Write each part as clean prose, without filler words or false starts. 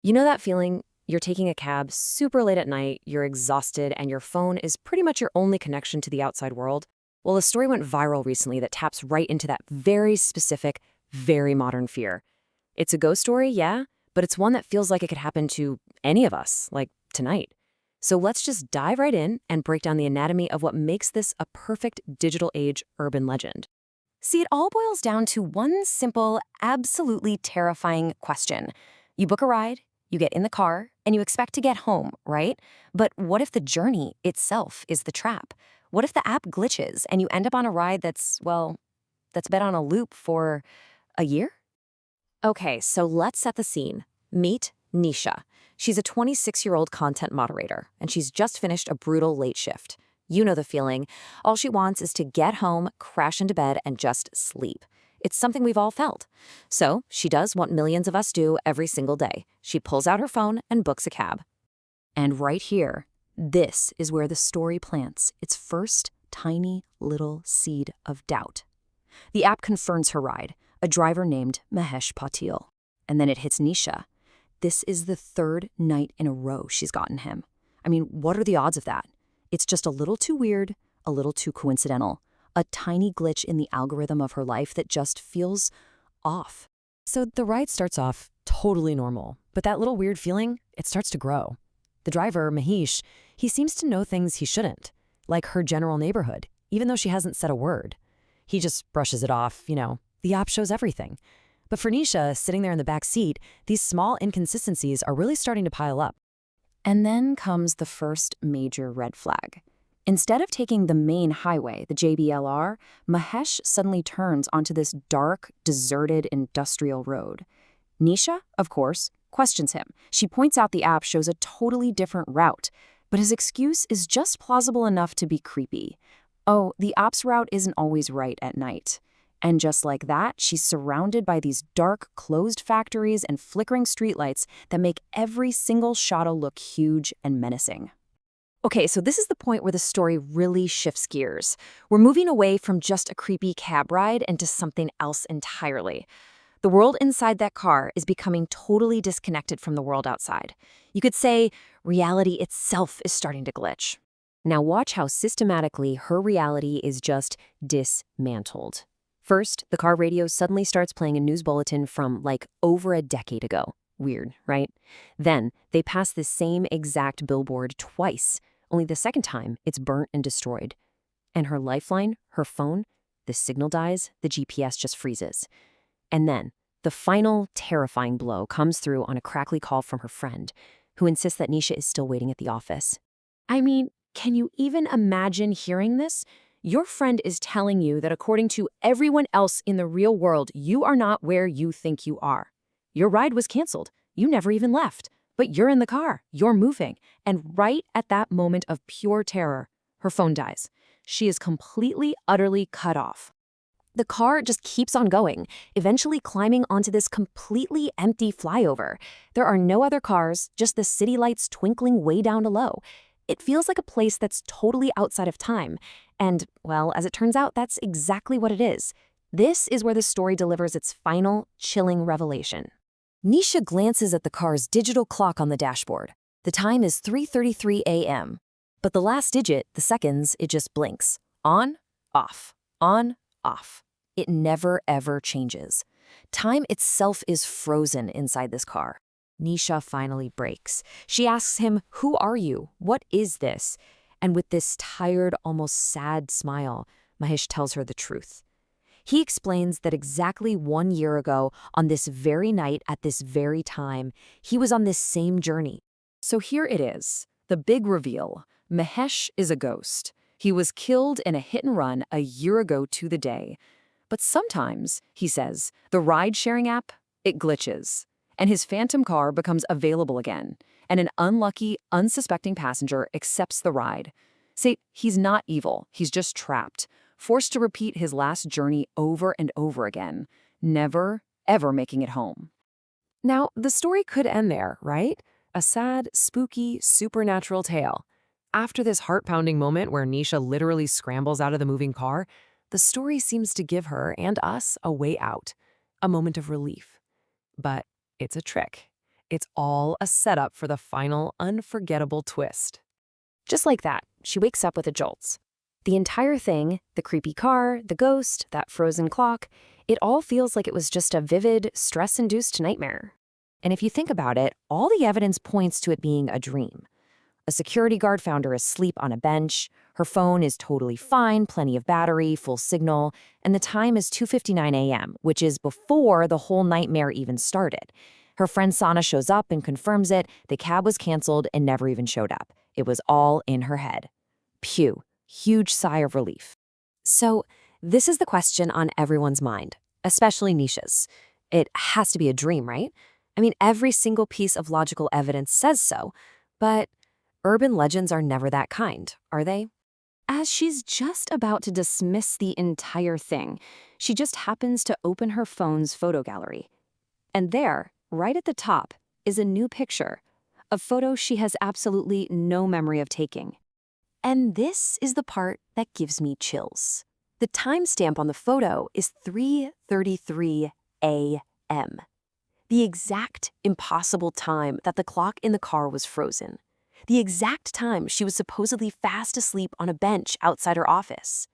You know that feeling? You're taking a cab super late at night, you're exhausted, and your phone is pretty much your only connection to the outside world? Well, a story went viral recently that taps right into that very specific, very modern fear. It's a ghost story, yeah, but it's one that feels like it could happen to any of us, like tonight. So let's just dive right in and break down the anatomy of what makes this a perfect digital age urban legend. See, it all boils down to one simple, absolutely terrifying question. You book a ride, you get in the car, and you expect to get home, right? But what if the journey itself is the trap? What if the app glitches and you end up on a ride that's been on a loop for a year? Okay, so let's set the scene. Meet Nisha. She's a 26-year-old content moderator, and she's just finished a brutal late shift. You know the feeling. All she wants is to get home, crash into bed, and just sleep. It's something we've all felt. So she does what millions of us do every single day. She pulls out her phone and books a cab. And right here, this is where the story plants its first tiny little seed of doubt. The app confirms her ride, a driver named Mahesh Patil. And then it hits Nisha. This is the third night in a row she's gotten him. I mean, what are the odds of that? It's just a little too weird, a little too coincidental. A tiny glitch in the algorithm of her life that just feels off. So the ride starts off totally normal, but that little weird feeling, it starts to grow. The driver, Mahesh, he seems to know things he shouldn't, like her general neighborhood, even though she hasn't said a word. He just brushes it off, the app shows everything. But for Nisha, sitting there in the back seat, these small inconsistencies are really starting to pile up. And then comes the first major red flag. Instead of taking the main highway, the JBLR, Mahesh suddenly turns onto this dark, deserted industrial road. Nisha, of course, questions him. She points out the app shows a totally different route, but his excuse is just plausible enough to be creepy. Oh, the app's route isn't always right at night. And just like that, she's surrounded by these dark, closed factories and flickering streetlights that make every single shadow look huge and menacing. Okay, so this is the point where the story really shifts gears. We're moving away from just a creepy cab ride into something else entirely. The world inside that car is becoming totally disconnected from the world outside. You could say reality itself is starting to glitch. Now watch how systematically her reality is just dismantled. First, the car radio suddenly starts playing a news bulletin from like over a decade ago. Weird, right? Then they pass the same exact billboard twice, only the second time it's burnt and destroyed. And her lifeline, her phone, the signal dies, the GPS just freezes. And then the final terrifying blow comes through on a crackly call from her friend, who insists that Nisha is still waiting at the office. I mean, can you even imagine hearing this? Your friend is telling you that according to everyone else in the real world, you are not where you think you are. Your ride was canceled. You never even left. But you're in the car. You're moving. And right at that moment of pure terror, her phone dies. She is completely, utterly cut off. The car just keeps on going, eventually climbing onto this completely empty flyover. There are no other cars, just the city lights twinkling way down below. It feels like a place that's totally outside of time. And, well, as it turns out, that's exactly what it is. This is where the story delivers its final, chilling revelation. Nisha glances at the car's digital clock on the dashboard. The time is 3:33 a.m. But the last digit, the seconds, it just blinks. On, off, on, off. It never, ever changes. Time itself is frozen inside this car. Nisha finally breaks. She asks him, "Who are you? What is this?" And with this tired, almost sad smile, Mahesh tells her the truth. He explains that exactly 1 year ago, on this very night at this very time, he was on this same journey. So here it is, the big reveal. Mahesh is a ghost. He was killed in a hit and run a year ago to the day. But sometimes, he says, the ride-sharing app, it glitches. And his phantom car becomes available again, and an unlucky, unsuspecting passenger accepts the ride. Say, he's not evil, he's just trapped, forced to repeat his last journey over and over again, never, ever making it home. Now, the story could end there, right? A sad, spooky, supernatural tale. After this heart-pounding moment where Nisha literally scrambles out of the moving car, the story seems to give her and us a way out, a moment of relief. But it's a trick. It's all a setup for the final unforgettable twist. Just like that, she wakes up with a jolt. The entire thing, the creepy car, the ghost, that frozen clock, it all feels like it was just a vivid, stress-induced nightmare. And if you think about it, all the evidence points to it being a dream. A security guard found her asleep on a bench. Her phone is totally fine, plenty of battery, full signal, and the time is 2:59 a.m., which is before the whole nightmare even started. Her friend Sana shows up and confirms it. The cab was canceled and never even showed up. It was all in her head. Phew, huge sigh of relief. So, this is the question on everyone's mind, especially Nisha's. It has to be a dream, right? I mean, every single piece of logical evidence says so, but urban legends are never that kind, are they? As she's just about to dismiss the entire thing, she just happens to open her phone's photo gallery. And there, right at the top, is a new picture, a photo she has absolutely no memory of taking. And this is the part that gives me chills. The timestamp on the photo is 3:33 a.m., the exact impossible time that the clock in the car was frozen, the exact time she was supposedly fast asleep on a bench outside her office.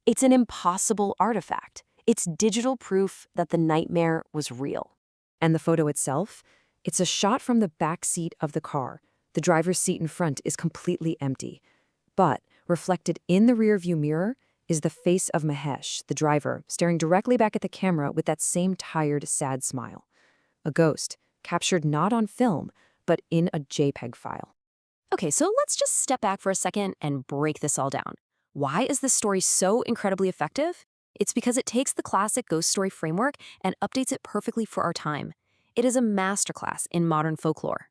It's an impossible artifact. It's digital proof that the nightmare was real. And the photo itself? It's a shot from the back seat of the car. The driver's seat in front is completely empty. But reflected in the rearview mirror is the face of Mahesh, the driver, staring directly back at the camera with that same tired, sad smile. A ghost, captured not on film, but in a JPEG file. Okay, so let's just step back for a second and break this all down. Why is this story so incredibly effective? It's because it takes the classic ghost story framework and updates it perfectly for our time. It is a masterclass in modern folklore.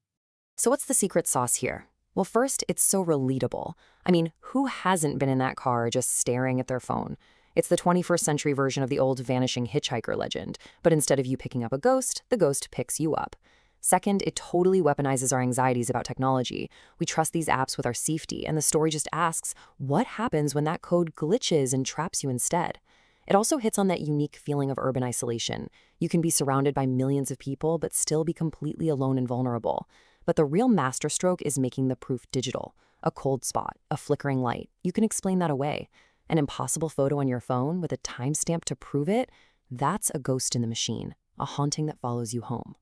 So what's the secret sauce here? Well, first, it's so relatable. I mean, who hasn't been in that car just staring at their phone? It's the 21st century version of the old vanishing hitchhiker legend, but instead of you picking up a ghost, the ghost picks you up. Second, it totally weaponizes our anxieties about technology. We trust these apps with our safety, and the story just asks, what happens when that code glitches and traps you instead? It also hits on that unique feeling of urban isolation. You can be surrounded by millions of people, but still be completely alone and vulnerable. But the real masterstroke is making the proof digital. A cold spot, a flickering light. You can explain that away. An impossible photo on your phone with a timestamp to prove it, that's a ghost in the machine, a haunting that follows you home.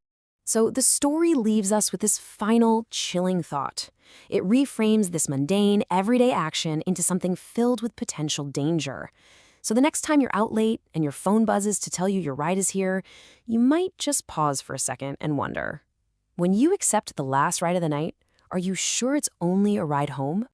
So the story leaves us with this final, chilling thought. It reframes this mundane, everyday action into something filled with potential danger. So the next time you're out late and your phone buzzes to tell you your ride is here, you might just pause for a second and wonder, when you accept the last ride of the night, are you sure it's only a ride home?